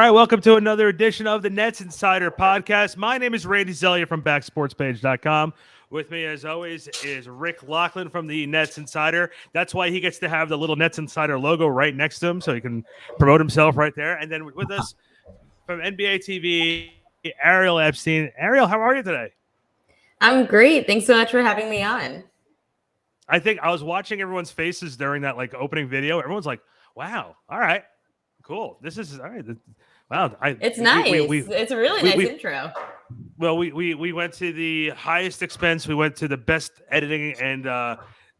right, welcome to another edition of the Nets Insider Podcast. My name is Randy Zellea from backsportspage.com. With me, as always, is Rick Laughland from the Nets Insider. That's why he gets to have the little Nets Insider logo right next to him, so he can promote himself right there. And then with us from NBA TV, Ariel Epstein. Ariel, how are you today? I'm great. Thanks so much for having me on. I think I was watching everyone's faces during that opening video. Everyone's like, wow, all right, cool. This is all right. Wow, it's nice. It's a really nice intro. Well, we went to the highest expense. We went to the best editing, and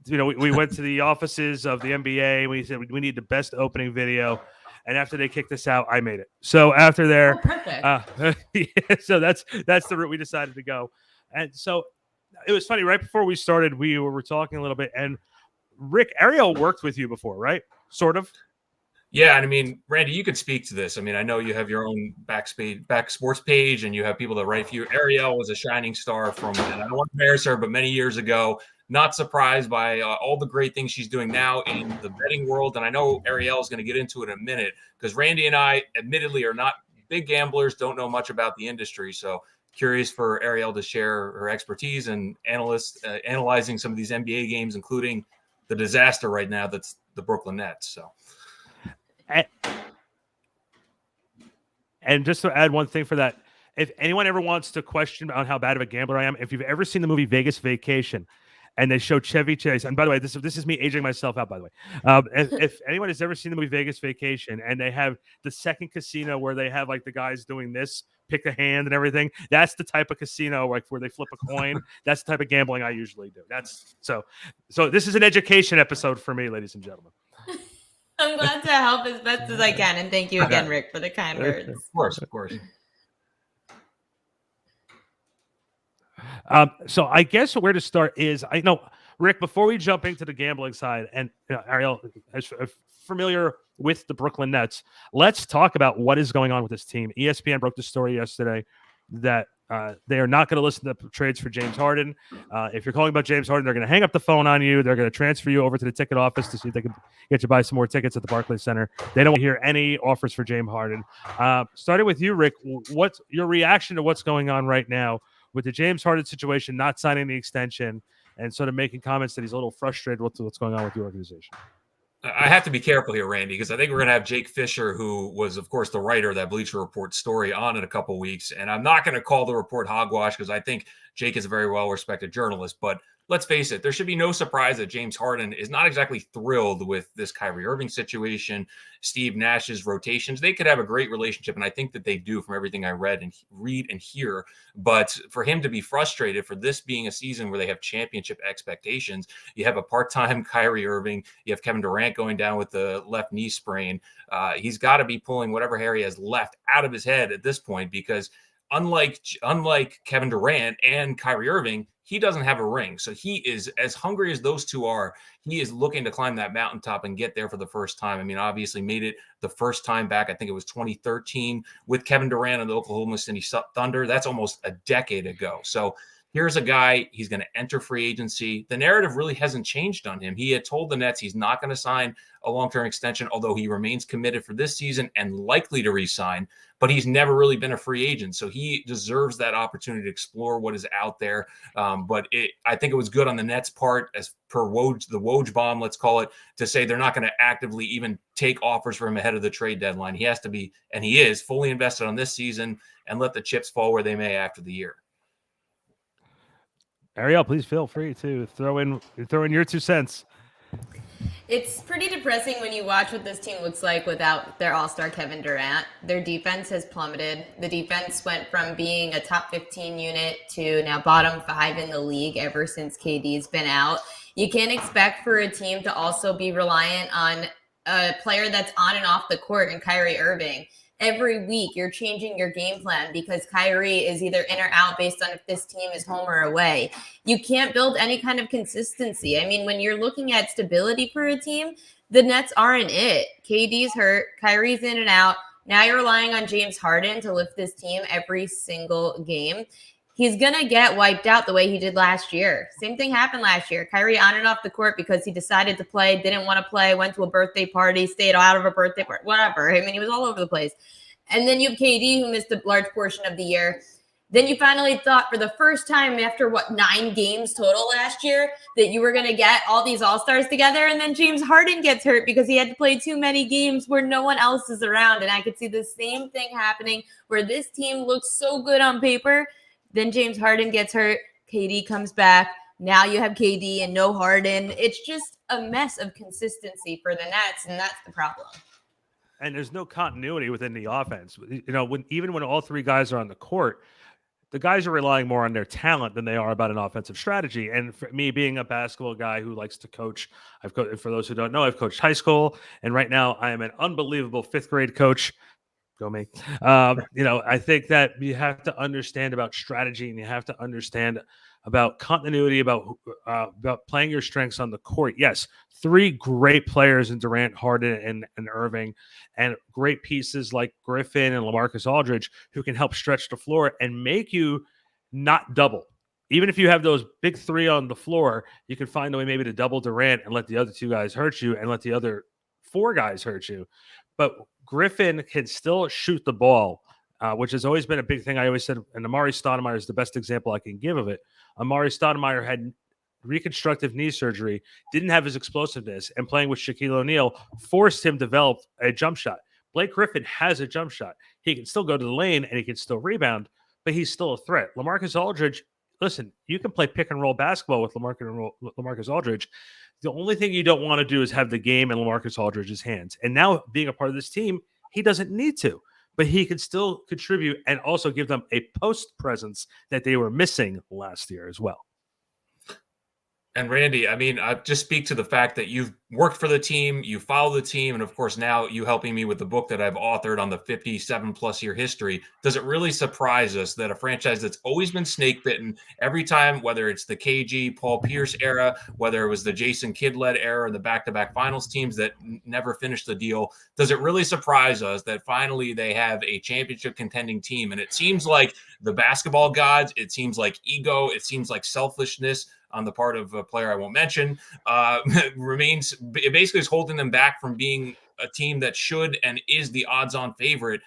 we went to the offices of the NBA. We said we need the best opening video, and after they kicked us out, I made it. So after there, so that's the route we decided to go. And so it was funny. Right before we started, we were talking a little bit, and Rick, Ariel worked with you before, right? Sort of. Yeah, and I mean, Randy, you could speak to this. I mean, I know you have your own back sports page, and you have people that write for you. Ariel was a shining star from, and I don't want to embarrass her, but many years ago. Not surprised by all the great things she's doing now in the betting world. And I know Ariel is going to get into it in a minute because Randy and I, admittedly, are not big gamblers, don't know much about the industry. So curious for Ariel to share her expertise and analyzing some of these NBA games, including the disaster right now that's the Brooklyn Nets. So. And just to add one thing for that, if anyone ever wants to question on how bad of a gambler I am, if you've ever seen the movie Vegas Vacation and they show Chevy Chase, and by the way, this is me aging myself out, by the way. If anyone has ever seen the movie Vegas Vacation and they have the second casino where they have the guys doing this, pick a hand and everything, that's the type of casino where they flip a coin. That's the type of gambling I usually do. That's so this is an education episode for me, ladies and gentlemen. I'm glad to help as best as I can, and thank you again, Rick, for the kind words. Of course. So I guess where to start is, I know, Rick, before we jump into the gambling side, and Ariel is familiar with the Brooklyn Nets, let's talk about what is going on with this team. ESPN broke the story yesterday that they are not going to listen to trades for James Harden. If you're calling about James Harden, they're going to hang up the phone on you. They're going to transfer you over to the ticket office to see if they can get you to buy some more tickets at the Barclays Center. They don't hear any offers for James Harden. Starting with you, Rick, what's your reaction to what's going on right now with the James Harden situation, not signing the extension, and sort of making comments that he's a little frustrated with what's going on with the organization? I have to be careful here, Randy, because I think we're going to have Jake Fisher, who was, of course, the writer of that Bleacher Report story, on in a couple weeks. And I'm not going to call the report hogwash because I think Jake is a very well-respected journalist. But let's face it, there should be no surprise that James Harden is not exactly thrilled with this Kyrie Irving situation, Steve Nash's rotations. They could have a great relationship, and I think that they do from everything I read and hear. But for him to be frustrated for this being a season where they have championship expectations, you have a part-time Kyrie Irving, you have Kevin Durant going down with the left knee sprain. He's got to be pulling whatever hair he has left out of his head at this point because unlike Kevin Durant and Kyrie Irving, he doesn't have a ring. So he is as hungry as those two are. He is looking to climb that mountaintop and get there for the first time. I mean, obviously made it the first time back. I think it was 2013 with Kevin Durant and the Oklahoma City Thunder. That's almost a decade ago. So here's a guy, he's going to enter free agency. The narrative really hasn't changed on him. He had told the Nets he's not going to sign a long-term extension, although he remains committed for this season and likely to re-sign, but he's never really been a free agent. So he deserves that opportunity to explore what is out there. But I think it was good on the Nets' part, as per the Woj bomb, let's call it, to say they're not going to actively even take offers for him ahead of the trade deadline. He has to be, and he is, fully invested on this season and let the chips fall where they may after the year. Ariel, please feel free to throw in your 2 cents. It's pretty depressing when you watch what this team looks like without their all-star Kevin Durant. Their defense has plummeted. The defense went from being a top 15 unit to now bottom 5 in the league ever since KD's been out. You can't expect for a team to also be reliant on a player that's on and off the court in Kyrie Irving. Every week you're changing your game plan because Kyrie is either in or out based on if this team is home or away. You can't build any kind of consistency. I mean, when you're looking at stability for a team, the Nets aren't it. KD's hurt, Kyrie's in and out. Now you're relying on James Harden to lift this team every single game. He's going to get wiped out the way he did last year. Same thing happened last year. Kyrie on and off the court because he decided to play, didn't want to play, went to a birthday party, stayed out of a birthday party, whatever. I mean, he was all over the place. And then you have KD, who missed a large portion of the year. Then you finally thought for the first time after 9 games total last year that you were going to get all these all-stars together. And then James Harden gets hurt because he had to play too many games where no one else is around. And I could see the same thing happening where this team looks so good on paper. Then James Harden gets hurt. KD comes back. Now you have KD and no Harden. It's just a mess of consistency for the Nets. And that's the problem. And there's no continuity within the offense. Even when all 3 guys are on the court, the guys are relying more on their talent than they are about an offensive strategy. And for me, being a basketball guy who likes to coach, for those who don't know, I've coached high school, and right now I am an unbelievable 5th grade coach. Go me. I think that you have to understand about strategy, and you have to understand about continuity, about playing your strengths on the court. Yes, 3 great players in Durant, Harden, and Irving, and great pieces like Griffin and LaMarcus Aldridge who can help stretch the floor and make you not double. Even if you have those big 3 on the floor, you can find a way maybe to double Durant and let the other 2 guys hurt you and let the other 4 guys hurt you. But Griffin can still shoot the ball, which has always been a big thing. I always said, and Amari Stoudemire is the best example I can give of it. Amari Stoudemire had reconstructive knee surgery, didn't have his explosiveness, and playing with Shaquille O'Neal forced him to develop a jump shot. Blake Griffin has a jump shot. He can still go to the lane and he can still rebound, but he's still a threat. LaMarcus Aldridge, listen, you can play pick and roll basketball with LaMarcus Aldridge. The only thing you don't want to do is have the game in LaMarcus Aldridge's hands. And now being a part of this team, he doesn't need to, but he can still contribute and also give them a post presence that they were missing last year as well. And Randy, I mean, I just speak to the fact that you've worked for the team, you follow the team, and of course now you helping me with the book that I've authored on the 57-plus year history. Does it really surprise us that a franchise that's always been snake bitten every time, whether it's the KG, Paul Pierce era, whether it was the Jason Kidd-led era, or the back-to-back finals teams that never finished the deal, does it really surprise us that finally they have a championship contending team? And it seems like the basketball gods, it seems like ego, it seems like selfishness on the part of a player I won't mention, remains, it basically is holding them back from being a team that should and is the odds-on favorite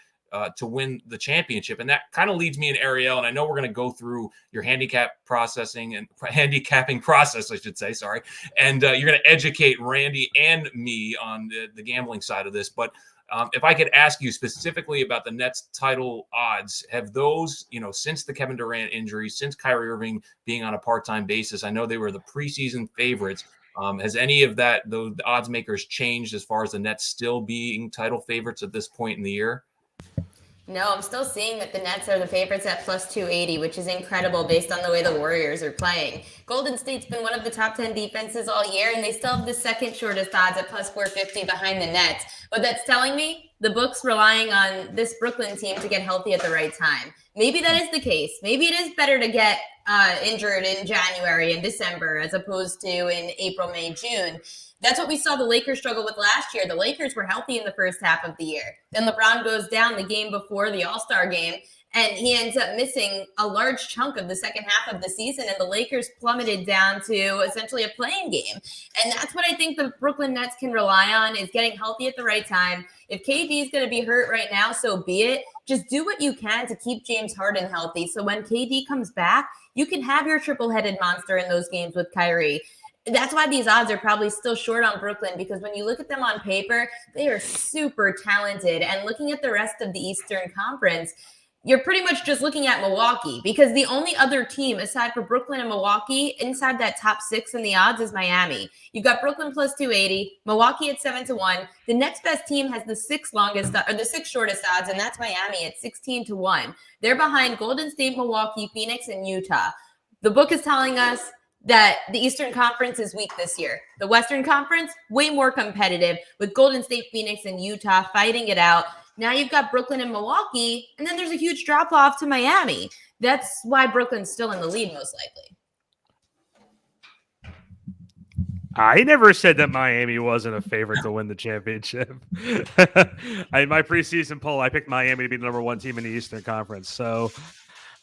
to win the championship. And that kind of leads me in Ariel, and I know we're going to go through your handicapping process, I should say, sorry. And you're going to educate Randy and me on the gambling side of this. But if I could ask you specifically about the Nets title odds, have those, since the Kevin Durant injury, since Kyrie Irving being on a part-time basis, I know they were the preseason favorites. Has any of that, those odds makers, changed as far as the Nets still being title favorites at this point in the year? No, I'm still seeing that the Nets are the favorites at plus 280, which is incredible based on the way the Warriors are playing. Golden State's been one of the top 10 defenses all year, and they still have the second shortest odds at plus 450 behind the Nets. What that's telling me, the book's relying on this Brooklyn team to get healthy at the right time. Maybe that is the case. Maybe it is better to get injured in January and December as opposed to in April, May, June. That's what we saw the Lakers struggle with last year. The Lakers were healthy in the first half of the year. Then LeBron goes down the game before the All-Star game, and he ends up missing a large chunk of the second half of the season, and the Lakers plummeted down to essentially a playing game. And that's what I think the Brooklyn Nets can rely on, is getting healthy at the right time. If KD is going to be hurt right now, so be it. Just do what you can to keep James Harden healthy, so when KD comes back, you can have your triple-headed monster in those games with Kyrie. That's why these odds are probably still short on Brooklyn, because when you look at them on paper, they are super talented. And looking at the rest of the Eastern Conference, you're pretty much just looking at Milwaukee, because the only other team aside from Brooklyn and Milwaukee inside that top 6 in the odds is Miami. You've got Brooklyn plus 280, Milwaukee at 7-1. The next best team has the 6th shortest odds, and that's Miami at 16-1. They're behind Golden State, Milwaukee, Phoenix, and Utah. The book is telling us that the Eastern Conference is weak this year. The Western Conference, way more competitive, with Golden State, Phoenix, and Utah fighting it out. Now you've got Brooklyn and Milwaukee, and then there's a huge drop-off to Miami. That's why Brooklyn's still in the lead, most likely. I never said that Miami wasn't a favorite to win the championship. In my preseason poll, I picked Miami to be the number 1 team in the Eastern Conference. So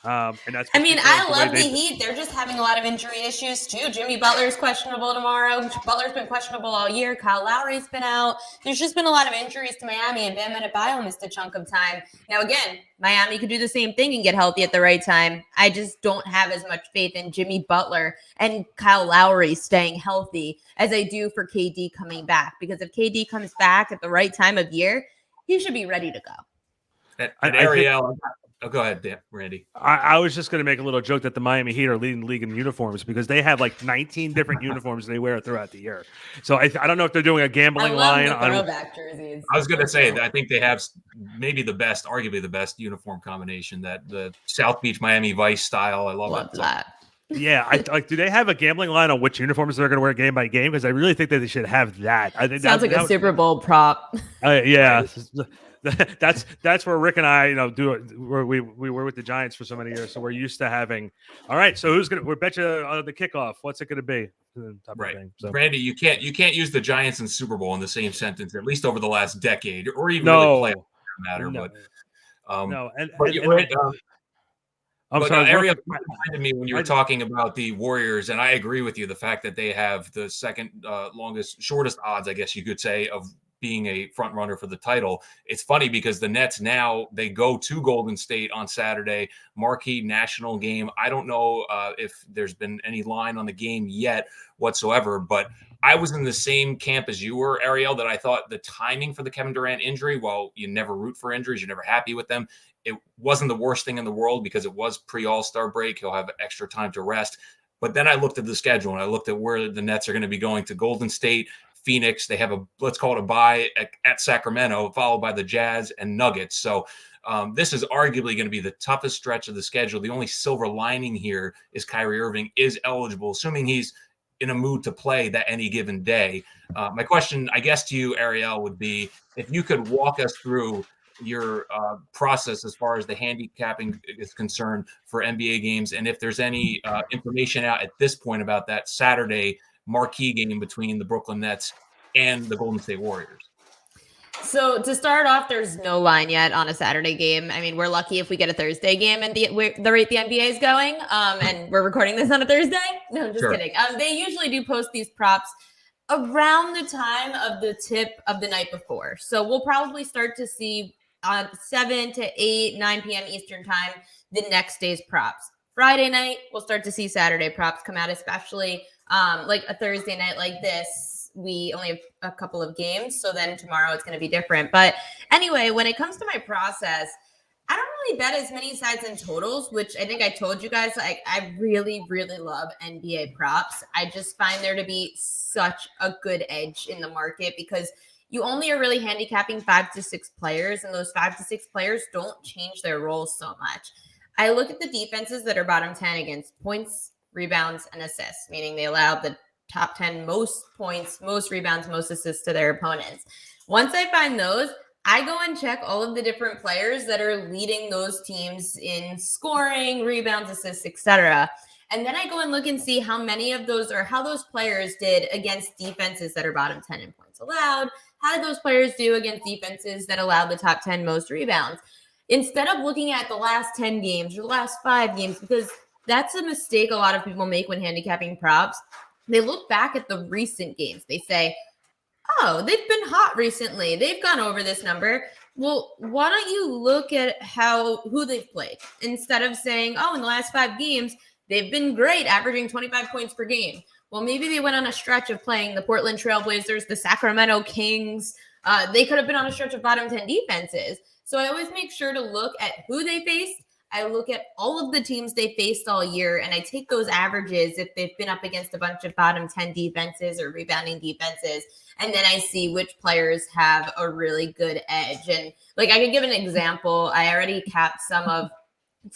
And that's I mean, because I the way love the Heat. They're just having a lot of injury issues too. Jimmy Butler's questionable tomorrow. Butler's been questionable all year. Kyle Lowry's been out. There's just been a lot of injuries to Miami, and Bam Adebayo missed a chunk of time. Now, again, Miami could do the same thing and get healthy at the right time. I just don't have as much faith in Jimmy Butler and Kyle Lowry staying healthy as I do for KD coming back. Because if KD comes back at the right time of year, he should be ready to go. And Ariel, go ahead, Dan, Randy. I was just going to make a little joke that the Miami Heat are leading the league in uniforms because they have like 19 different uniforms they wear throughout the year. So I don't know if they're doing a gambling line the on throwback jerseys. I was going to say that I think they have maybe arguably the best uniform combination, that the South Beach Miami Vice style. I love it. that. Yeah, do they have a gambling line on which uniforms they're going to wear game by game? Because I really think that they should have that. I think sounds like a Super Bowl prop. Yeah. That's where Rick and I, do it. Where we were with the Giants for so many years, so we're used to having. All right, so we bet you on the kickoff. What's it going to be? Right, Randy, you can't use the Giants and Super Bowl in the same sentence, at least over the last decade, or even really playoff matter. No. I'm sorry, Ariel reminded me when you were talking about the Warriors, and I agree with you. The fact that they have the second shortest odds, I guess you could say, of being a front runner for the title. It's funny because the Nets now, they go to Golden State on Saturday, marquee national game. I don't know if there's been any line on the game yet whatsoever, but I was in the same camp as you were, Ariel, that I thought the timing for the Kevin Durant injury, while you never root for injuries, you're never happy with them, it wasn't the worst thing in the world because it was pre-All-Star break. He'll have extra time to rest. But then I looked at the schedule and I looked at where the Nets are going to be going to Golden State, Phoenix. They have let's call it a bye at Sacramento, followed by the Jazz and Nuggets. So this is arguably going to be the toughest stretch of the schedule. The only silver lining here is Kyrie Irving is eligible, assuming he's in a mood to play that any given day. My question, I guess, to you, Ariel, would be if you could walk us through your process as far as the handicapping is concerned for NBA games, and if there's any information out at this point about that Saturday marquee game between the Brooklyn Nets and the Golden State Warriors. So to start off, there's no line yet on a Saturday game. I mean, we're lucky if we get a Thursday game and the rate the NBA is going. And we're recording this on a Thursday. No, I'm just kidding. They usually do post these props around the time of the tip of the night before. So we'll probably start to see 7 to 8, 9 p.m. Eastern time the next day's props. Friday night, we'll start to see Saturday props come out, especially like a Thursday night like this. We only have a couple of games, so then tomorrow it's going to be different. But anyway, when it comes to my process, I don't really bet as many sides and totals, which I think I told you guys, like, I really, really love NBA props. I just find there to be such a good edge in the market because you only are really handicapping 5 to 6 players, and those 5 to 6 players don't change their roles so much. I look at the defenses that are bottom 10 against points, rebounds, and assists, meaning they allow the top 10 most points, most rebounds, most assists to their opponents. Once I find those, I go and check all of the different players that are leading those teams in scoring, rebounds, assists, etc. And then I go and look and see how many of those or how those players did against defenses that are bottom 10 in points allowed. How did those players do against defenses that allowed the top 10 most rebounds? Instead of looking at the last 10 games or the last 5 games, because that's a mistake a lot of people make when handicapping props. They look back at the recent games. They say, oh, they've been hot recently. They've gone over this number. Well, why don't you look at who they've played instead of saying, oh, in the last 5 games, they've been great, averaging 25 points per game. Well, maybe they went on a stretch of playing the Portland Trailblazers, the Sacramento Kings. They could have been on a stretch of bottom 10 defenses. So I always make sure to look at who they faced. I look at all of the teams they faced all year, and I take those averages if they've been up against a bunch of bottom 10 defenses or rebounding defenses, and then I see which players have a really good edge. And like I could give an example. I already capped some of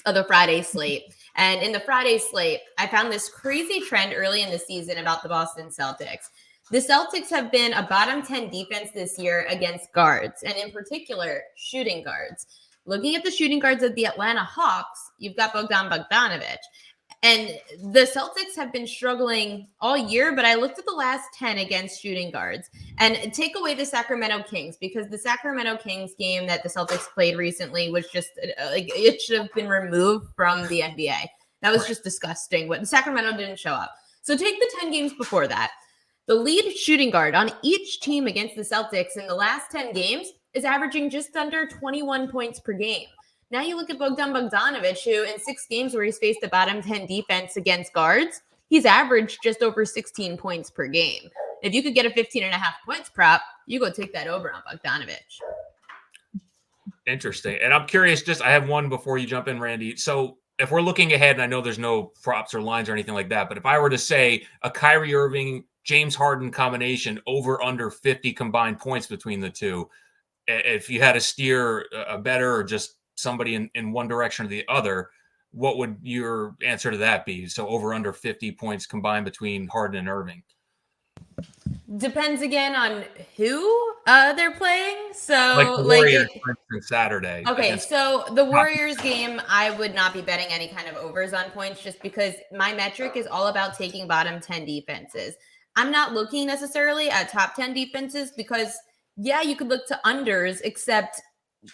the Friday slate. And in the Friday slate, I found this crazy trend early in the season about the Boston Celtics. The Celtics have been a bottom 10 defense this year against guards, and in particular, shooting guards. Looking at the shooting guards of the Atlanta Hawks, you've got Bogdan Bogdanović. And the Celtics have been struggling all year, but I looked at the last 10 against shooting guards. And take away the Sacramento Kings, because the Sacramento Kings game that the Celtics played recently was just like, it should have been removed from the NBA. That was just disgusting. But Sacramento didn't show up. So take the 10 games before that. The lead shooting guard on each team against the Celtics in the last 10 games is averaging just under 21 points per game. Now you look at Bogdan Bogdanovic, who in 6 games where he's faced a bottom 10 defense against guards, he's averaged just over 16 points per game. If you could get a 15.5 points prop, you go take that over on Bogdanovic. Interesting. And I'm curious, I have one before you jump in, Randy. So if we're looking ahead, and I know there's no props or lines or anything like that, but if I were to say a Kyrie Irving, James Harden combination over under 50 combined points between the two, if you had to steer a better or just somebody in one direction or the other, what would your answer to that be? So over under 50 points combined between Harden and Irving. Depends again on who they're playing. So like the Warriors, for instance, Saturday. Okay, so the Warriors game, I would not be betting any kind of overs on points, just because my metric is all about taking bottom 10 defenses. I'm not looking necessarily at top 10 defenses because, yeah, you could look to unders, except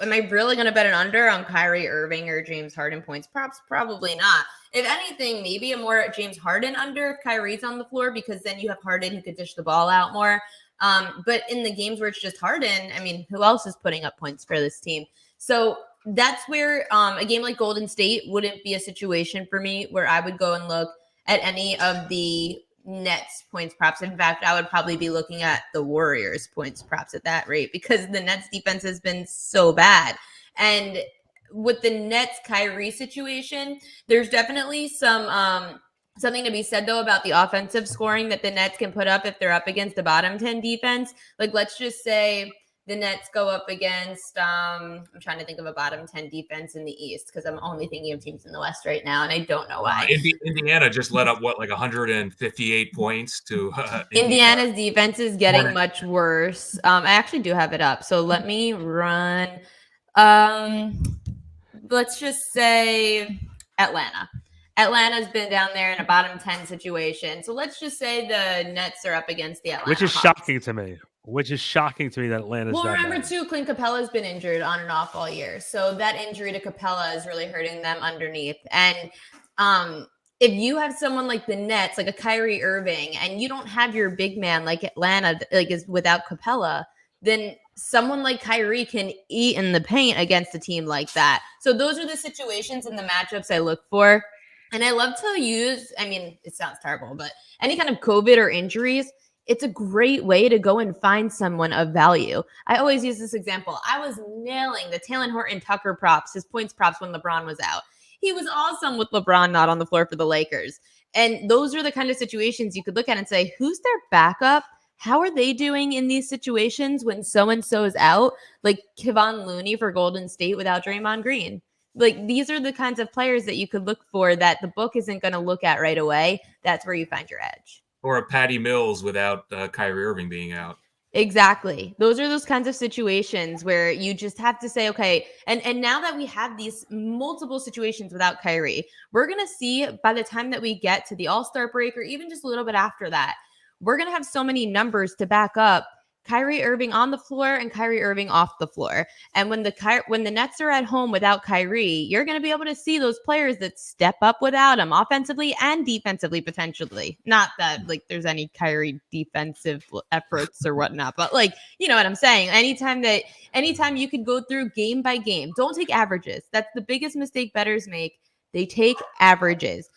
am I really going to bet an under on Kyrie Irving or James Harden points props? Probably not. If anything, maybe a more James Harden under if Kyrie's on the floor, because then you have Harden who could dish the ball out more. But in the games where it's just Harden, I mean, who else is putting up points for this team? So that's where a game like Golden State wouldn't be a situation for me where I would go and look at any of the Nets points props. In fact, I would probably be looking at the Warriors points props at that rate, because the Nets defense has been so bad. And with the Nets Kyrie situation, there's definitely some something to be said though about the offensive scoring that the Nets can put up if they're up against the bottom 10 defense. Like, let's just say the Nets go up against, I'm trying to think of a bottom 10 defense in the East, because I'm only thinking of teams in the West right now, and I don't know why. Indiana just let up, like 158 points to Indiana's defense is getting much worse. I actually do have it up. So let me run. Let's just say Atlanta. Atlanta's been down there in a bottom 10 situation. So let's just say the Nets are up against the Atlanta Which is Hawks. shocking to me. That Atlanta's Well, that remember bad. too, Clint Capella's been injured on and off all year. So that injury to Capella is really hurting them underneath. And if you have someone like the Nets, like a Kyrie Irving, and you don't have your big man like Atlanta, like is without Capella, then someone like Kyrie can eat in the paint against a team like that. So those are the situations and the matchups I look for. And I love to use, I mean, it sounds terrible, but any kind of COVID or injuries, it's a great way to go and find someone of value. I always use this example. I was nailing the Talen Horton-Tucker props, his points props when LeBron was out. He was awesome with LeBron not on the floor for the Lakers. And those are the kind of situations you could look at and say, who's their backup? How are they doing in these situations when so-and-so is out? Like Kevon Looney for Golden State without Draymond Green. Like, these are the kinds of players that you could look for that the book isn't going to look at right away. That's where you find your edge. Or a Patty Mills without Kyrie Irving being out. Exactly. Those are those kinds of situations where you just have to say, okay, and now that we have these multiple situations without Kyrie, we're going to see by the time that we get to the All-Star break, or even just a little bit after that, we're going to have so many numbers to back up Kyrie Irving on the floor and Kyrie Irving off the floor. And when the Nets are at home without Kyrie, you're going to be able to see those players that step up without him offensively and defensively, potentially. Not that like there's any Kyrie defensive efforts or whatnot, but like, you know what I'm saying? Anytime you could go through game by game, don't take averages. That's the biggest mistake bettors make. They take averages.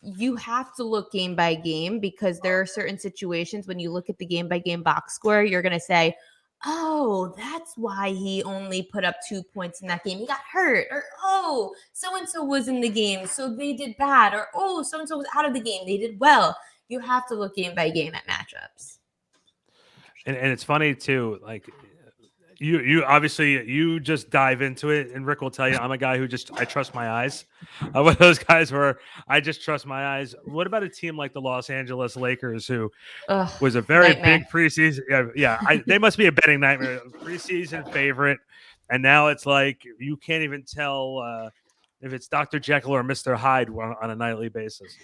You have to look game by game, because there are certain situations when you look at the game by game box score, you're going to say, oh, that's why he only put up 2 points in that game. He got hurt. Or, oh, so-and-so was in the game, so they did bad. Or, oh, so-and-so was out of the game, they did well. You have to look game by game at matchups. And it's funny too, like you obviously you just dive into it, and Rick will tell you I'm a guy who I trust my eyes. I'm one of those guys where I just trust my eyes. What about a team like the Los Angeles Lakers, who was a very big preseason? They must be a betting nightmare. Preseason favorite, and now it's like you can't even tell. if it's Dr. Jekyll or Mr. Hyde on a nightly basis.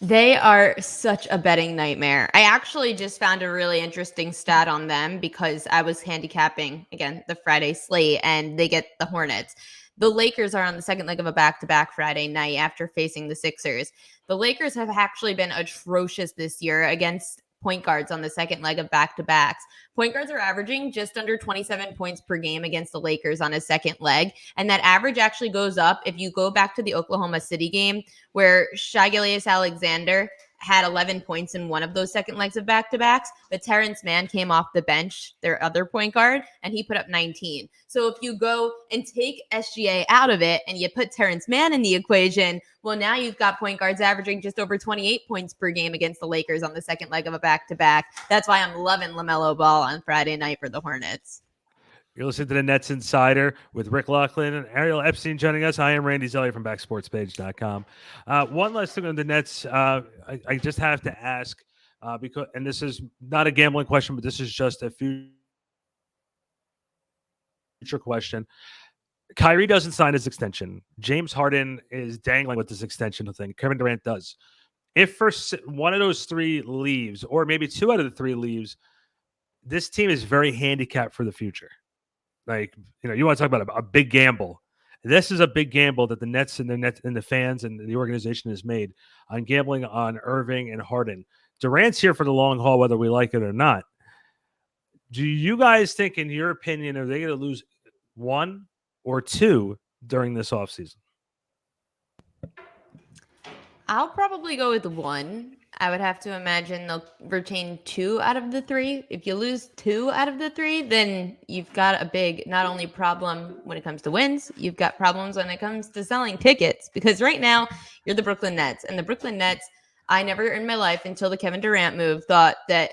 They are such a betting nightmare. I actually just found a really interesting stat on them because I was handicapping, again, the Friday slate, and they get the Hornets. The Lakers are on the second leg of a back-to-back Friday night after facing the Sixers. The Lakers have actually been atrocious this year against point guards on the second leg of back-to-backs. Point guards are averaging just under 27 points per game against the Lakers on a second leg, and that average actually goes up if you go back to the Oklahoma City game where Shai Gilgeous-Alexander had 11 points in one of those second legs of back-to-backs, but Terrence Mann came off the bench, their other point guard, and he put up 19. So if you go and take SGA out of it and you put Terrence Mann in the equation, well, now you've got point guards averaging just over 28 points per game against the Lakers on the second leg of a back-to-back. That's why I'm loving LaMelo Ball on Friday night for the Hornets. You're listening to the Nets Insider with Rick Laughland and Ariel Epstein joining us. I am Randy Zellea from backsportspage.com. One last thing on the Nets. I just have to ask, because, and this is not a gambling question, but this is just a future question. Kyrie doesn't sign his extension. James Harden is dangling with this extension thing. Kevin Durant does. If for one of those three leaves, or maybe two out of the three leaves, this team is very handicapped for the future. Like, you want to talk about a big gamble. This is a big gamble that the Nets and the fans and the organization has made on gambling on Irving and Harden. Durant's here for the long haul, whether we like it or not. Do you guys think, in your opinion, are they going to lose one or two during this offseason? I'll probably go with one. I would have to imagine they'll retain 2 out of the 3. If you lose 2 out of the 3, then you've got a big, not only problem when it comes to wins, you've got problems when it comes to selling tickets. Because right now, you're the Brooklyn Nets. And the Brooklyn Nets, I never in my life, until the Kevin Durant move, thought that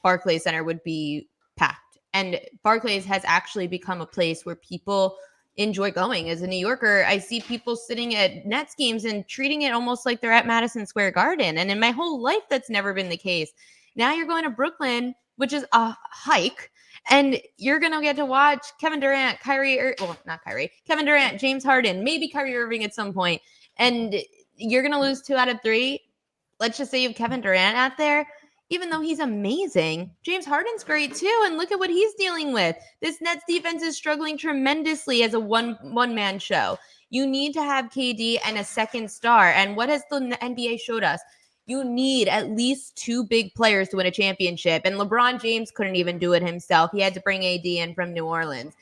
Barclays Center would be packed. And Barclays has actually become a place where people enjoy going. As a New Yorker, I see people sitting at Nets games and treating it almost like they're at Madison Square Garden. And in my whole life, that's never been the case. Now you're going to Brooklyn, which is a hike, and you're going to get to watch Kevin Durant, Kevin Durant, James Harden, maybe Kyrie Irving at some point. And you're going to lose 2 out of 3. Let's just say you have Kevin Durant out there. Even though he's amazing, James Harden's great too. And look at what he's dealing with. This Nets defense is struggling tremendously as a one-man show. You need to have KD and a second star. And what has the NBA showed us? You need at least 2 big players to win a championship. And LeBron James couldn't even do it himself. He had to bring AD in from New Orleans.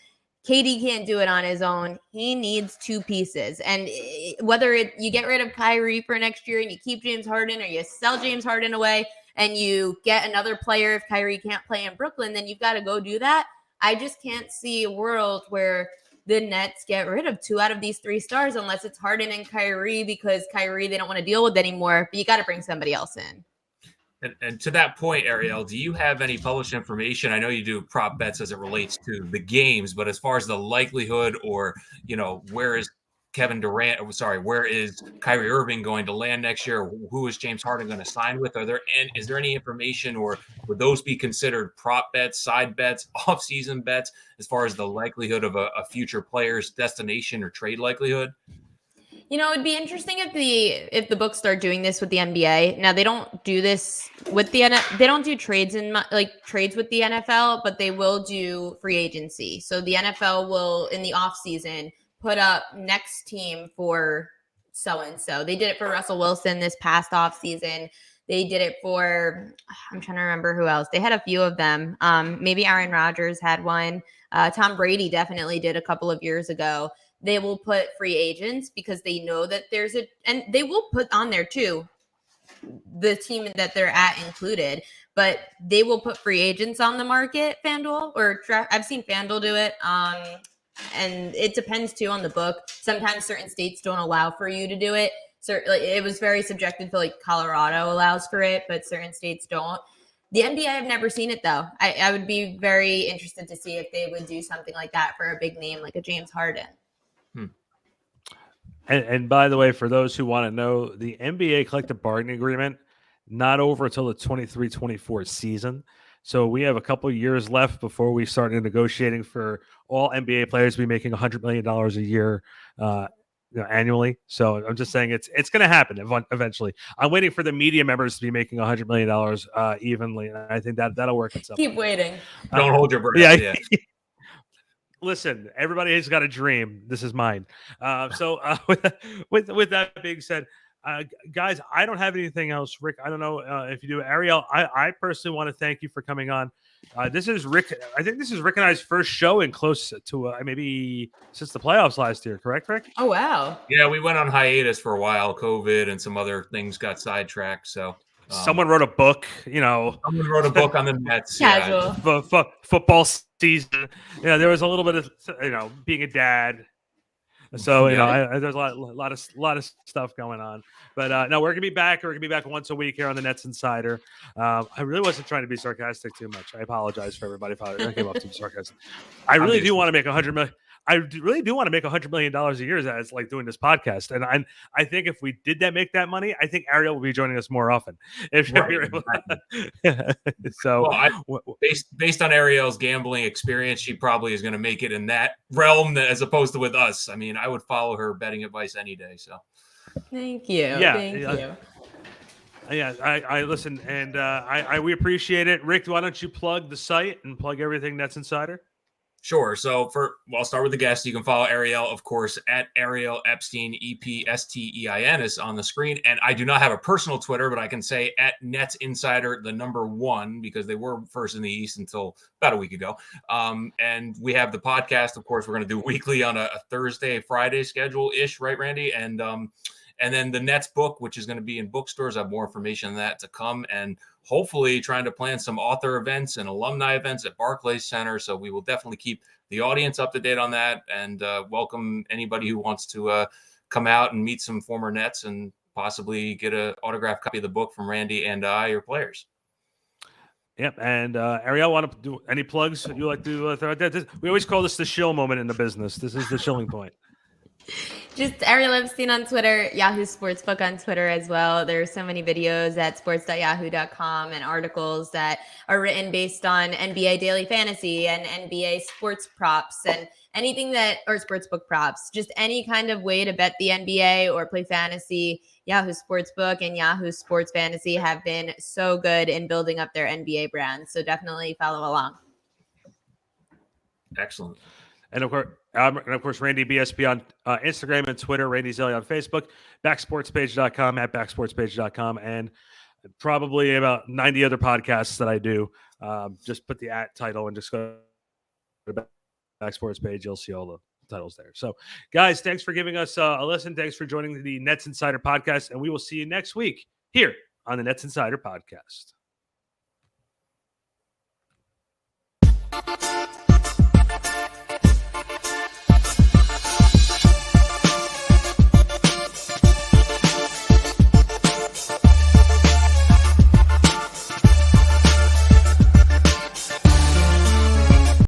KD can't do it on his own. He needs 2 pieces. And whether you get rid of Kyrie for next year and you keep James Harden, or you sell James Harden away and you get another player if Kyrie can't play in Brooklyn, then you've got to go do that. I just can't see a world where the Nets get rid of 2 out of these 3 stars unless it's Harden and Kyrie, because Kyrie they don't want to deal with anymore. But you got to bring somebody else in. And to that point, Ariel, do you have any published information? I know you do prop bets as it relates to the games, but as far as the likelihood, or, where is where is Kyrie Irving going to land next year? Who is James Harden going to sign with? Is there any information, or would those be considered prop bets, side bets, off-season bets, as far as the likelihood of a future player's destination or trade likelihood? It'd be interesting if the books start doing this with the NBA. Now they don't do this with they don't do trades trades with the NFL, but they will do free agency. So the NFL will, in the off season, put up next team for so and so. They did it for Russell Wilson this past off season. They did it for, I'm trying to remember who else. They had a few of them. Maybe Aaron Rodgers had one. Tom Brady definitely did a couple of years ago. They will put free agents because they know that and they will put on there too, the team that they're at included, but they will put free agents on the market, FanDuel, or I've seen FanDuel do it. And it depends too on the book. Sometimes certain states don't allow for you to do it. So it was very subjective. Like Colorado allows for it, but certain states don't. The NBA, I've never seen it though. I would be very interested to see if they would do something like that for a big name like a James Harden. And by the way, for those who want to know, the NBA collective bargaining agreement, not over until the 23-24 season. So we have a couple of years left before we start negotiating for all NBA players to be making $100 million a year. annually. So I'm just saying it's going to happen eventually. I'm waiting for the media members to be making $100 million evenly. And I think that'll work at some Keep point. waiting. Don't hold your breath. Yeah. Listen, everybody has got a dream. This is mine. With that being said, guys, I don't have anything else. Rick, I don't know if you do. Ariel, I personally want to thank you for coming on. This is Rick. I think this is Rick and I's first show in close to maybe since the playoffs last year. Correct, Rick? Oh, wow. Yeah, we went on hiatus for a while. COVID and some other things got sidetracked. So someone wrote a book. Someone wrote a book on the Mets. Casual. Football season. Yeah, there was a little bit of being a dad. So there's a lot of stuff going on, but no, we're gonna be back. We're gonna be back once a week here on the Nets Insider. I really wasn't trying to be sarcastic too much. I apologize for everybody if I came up too sarcastic. I really do want to make $100 million. I really do want to make $100 million a year as like doing this podcast, and I think if we did make that money, I think Ariel will be joining us more often. Based on Ariel's gambling experience, she probably is going to make it in that realm as opposed to with us. I mean, I would follow her betting advice any day. So, thank you. Thank you. Yeah, I listen, and we appreciate it. Rick, why don't you plug the site and plug everything Nets Insider? Sure. So I'll start with the guest. You can follow Ariel, of course, at Ariel Epstein, Epstein is on the screen. And I do not have a personal Twitter, but I can say at Nets Insider, the number 1, because they were first in the East until about a week ago. And we have the podcast, of course, we're going to do weekly on a Thursday, Friday schedule-ish, right, Randy? And then the Nets book, which is going to be in bookstores. I have more information on that to come. And hopefully trying to plan some author events and alumni events at Barclays Center. So we will definitely keep the audience up to date on that and welcome anybody who wants to come out and meet some former Nets and possibly get an autographed copy of the book from Randy and I, your players. Yep. And Ariel, want to do any plugs you like to throw out there? We always call this the shill moment in the business. This is the shilling point. Just Ariel Epstein on Twitter, Yahoo Sportsbook on Twitter as well. There are so many videos at sports.yahoo.com and articles that are written based on NBA daily fantasy and NBA sports props and anything or sportsbook props, just any kind of way to bet the NBA or play fantasy. Yahoo Sportsbook and Yahoo Sports Fantasy have been so good in building up their NBA brands. So definitely follow along. Excellent. And of course, Randy BSB on Instagram and Twitter, Randy Zellea on Facebook, backsportspage.com, at backsportspage.com, and probably about 90 other podcasts that I do. Just put the @ title and just go to Backsports page. You'll see all the titles there. So, guys, thanks for giving us a listen. Thanks for joining the Nets Insider podcast, and we will see you next week here on the Nets Insider podcast.